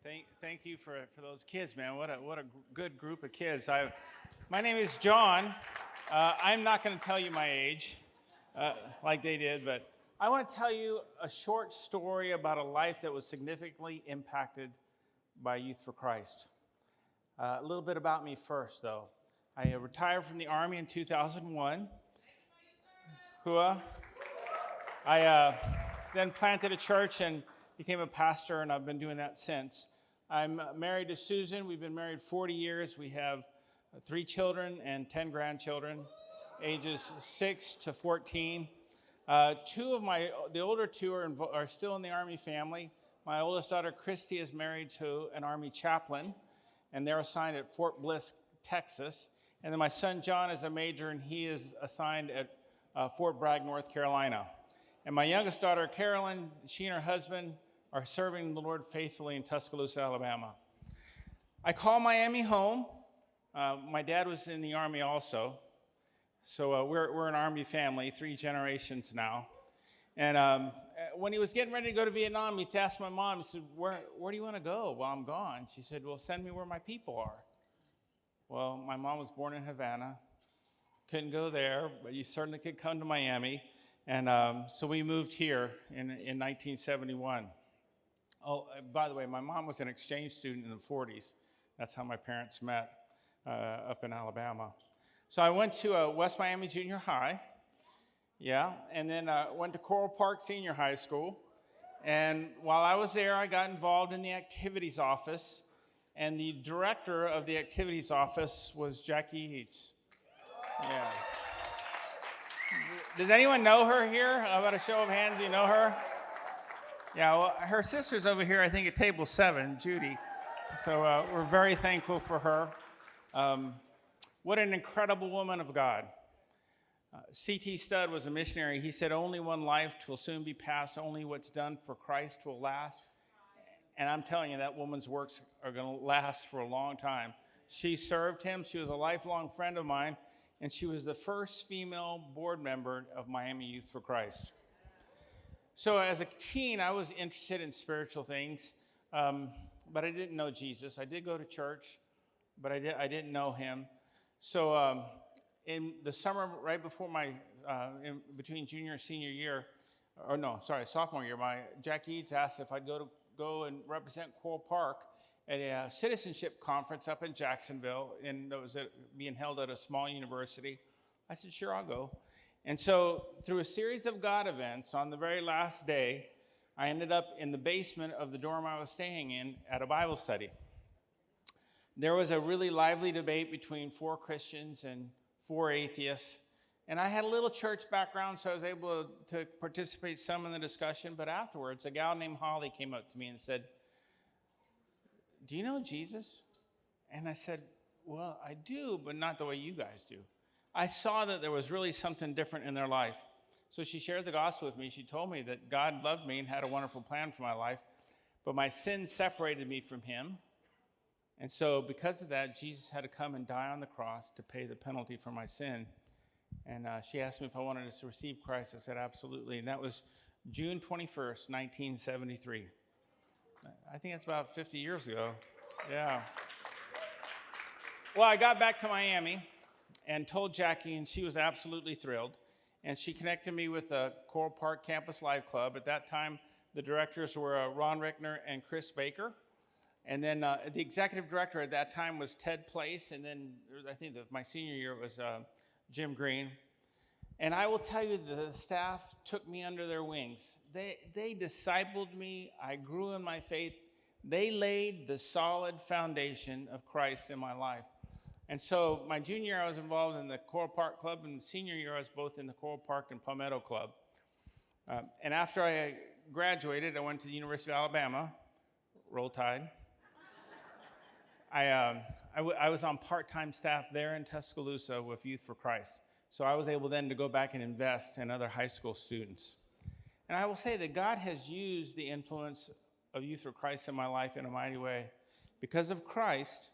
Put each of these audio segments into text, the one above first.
Thank you for those kids, man. What a good group of kids. My name is John. I'm not going to tell you my age like they did, but I want to tell you a short story about a life that was significantly impacted by Youth for Christ. A little bit about me first, though. I retired from the Army in 2001. I then planted a church and became a pastor, and I've been doing that since. I'm married to Susan. We've been married 40 years. We have 3 children and 10 grandchildren, ages 6 to 14. The older two are still in the Army family. My oldest daughter, Christy, is married to an Army chaplain, and they're assigned at Fort Bliss, Texas. And then my son, John, is a major, and he is assigned at Fort Bragg, North Carolina. And my youngest daughter, Carolyn, she and her husband are serving the Lord faithfully in Tuscaloosa, Alabama. I call Miami home. My dad was in the Army also. So we're an Army family, 3 generations now. And when he was getting ready to go to Vietnam, he asked my mom, he said, where do you want to go while I'm gone? She said, well, send me where my people are. Well, my mom was born in Havana. Couldn't go there, but you certainly could come to Miami. And so we moved here in 1971. Oh, by the way, my mom was an exchange student in the 40s. That's how my parents met up in Alabama. So I went to West Miami Junior High, and then went to Coral Park Senior High School. And while I was there, I got involved in the activities office, and the director of the activities office was Jackie Eads. Yeah. Does anyone know her here? How about a show of hands? You know her? Yeah, well, her sister's over here, I think, at table 7, Judy. So we're very thankful for her. What an incredible woman of God. C.T. Studd was a missionary. He said, only one life will soon be passed. Only what's done for Christ will last. And I'm telling you, that woman's works are going to last for a long time. She served him. She was a lifelong friend of mine. And she was the first female board member of Miami Youth for Christ. So as a teen, I was interested in spiritual things, but I didn't know Jesus. I did go to church, but I didn't know him. So in the summer, right before between junior and senior year, sophomore year, Jack Eads asked if I'd go and represent Coral Park at a citizenship conference up in Jacksonville, and that was being held at a small university. I said, sure, I'll go. And so through a series of God events, on the very last day, I ended up in the basement of the dorm I was staying in at a Bible study. There was a really lively debate between 4 Christians and 4 atheists. And I had a little church background, so I was able to participate some in the discussion. But afterwards, a gal named Holly came up to me and said, do you know Jesus? And I said, well, I do, but not the way you guys do. I saw that there was really something different in their life. So she shared the gospel with me. She told me that God loved me and had a wonderful plan for my life, but my sin separated me from him. And so because of that, Jesus had to come and die on the cross to pay the penalty for my sin. And she asked me if I wanted to receive Christ. I said, absolutely. And that was June 21st, 1973. I think that's about 50 years ago. Yeah. Well, I got back to Miami and told Jackie, and she was absolutely thrilled. And she connected me with the Coral Park Campus Life Club. At that time, the directors were Ron Rickner and Chris Baker. And then the executive director at that time was Ted Place. And then I think my senior year was Jim Green. And I will tell you, the staff took me under their wings. They discipled me. I grew in my faith. They laid the solid foundation of Christ in my life. And so my junior year, I was involved in the Coral Park Club, and senior year, I was both in the Coral Park and Palmetto Club. And after I graduated, I went to the University of Alabama. Roll Tide. I was on part-time staff there in Tuscaloosa with Youth for Christ. So I was able then to go back and invest in other high school students. And I will say that God has used the influence of Youth for Christ in my life in a mighty way. Because of Christ,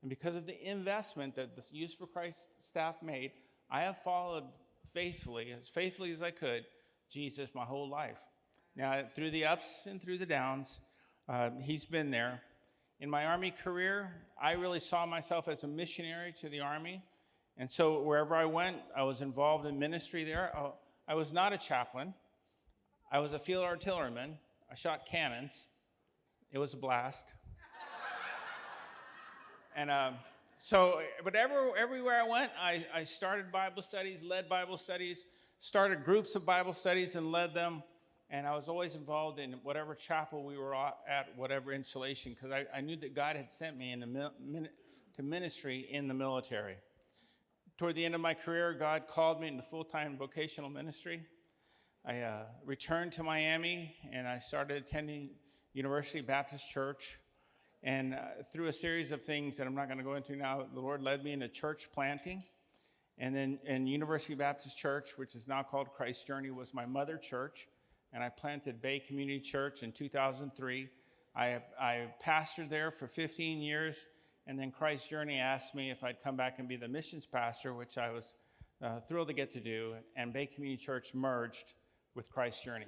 and because of the investment that the Youth for Christ staff made, I have followed faithfully as I could, Jesus my whole life. Now, through the ups and through the downs, he's been there. In my Army career, I really saw myself as a missionary to the Army. And so wherever I went, I was involved in ministry there. I was not a chaplain. I was a field artilleryman. I shot cannons. It was a blast. And but everywhere I went, I started Bible studies, led Bible studies, started groups of Bible studies and led them. And I was always involved in whatever chapel we were at, whatever installation, because I knew that God had sent me to ministry in the military. Toward the end of my career, God called me into full-time vocational ministry. I returned to Miami, and I started attending University Baptist Church. And through a series of things that I'm not going to go into now, the Lord led me into church planting. And then in University Baptist Church, which is now called Christ Journey, was my mother church. And I planted Bay Community Church in 2003. I pastored there for 15 years, and then Christ Journey asked me if I'd come back and be the missions pastor, which I was thrilled to get to do, and Bay Community Church merged with Christ Journey.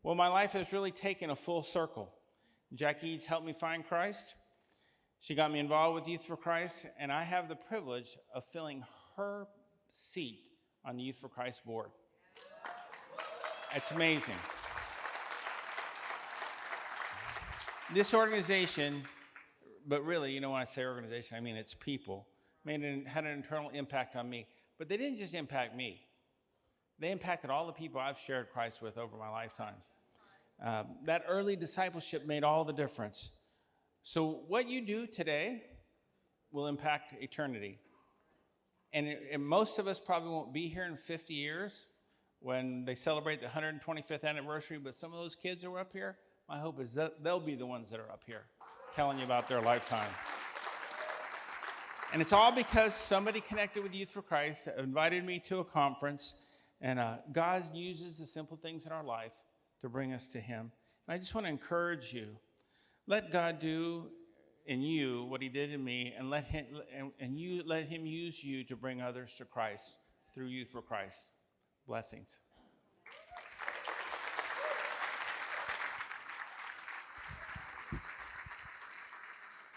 Well, my life has really taken a full circle. Jackie Eads helped me find Christ. She got me involved with Youth for Christ, and I have the privilege of filling her seat on the Youth for Christ board. It's amazing. This organization, but really, when I say organization, I mean it's people, had an internal impact on me. But they didn't just impact me. They impacted all the people I've shared Christ with over my lifetime. That early discipleship made all the difference. So what you do today will impact eternity. And most of us probably won't be here in 50 years when they celebrate the 125th anniversary, but some of those kids who are up here, my hope is that they'll be the ones that are up here telling you about their lifetime. And it's all because somebody connected with Youth for Christ, invited me to a conference, and God uses the simple things in our life to bring us to him. And I just want to encourage you, let God do in you what he did in me, and let him use you to bring others to Christ through Youth for Christ. Blessings.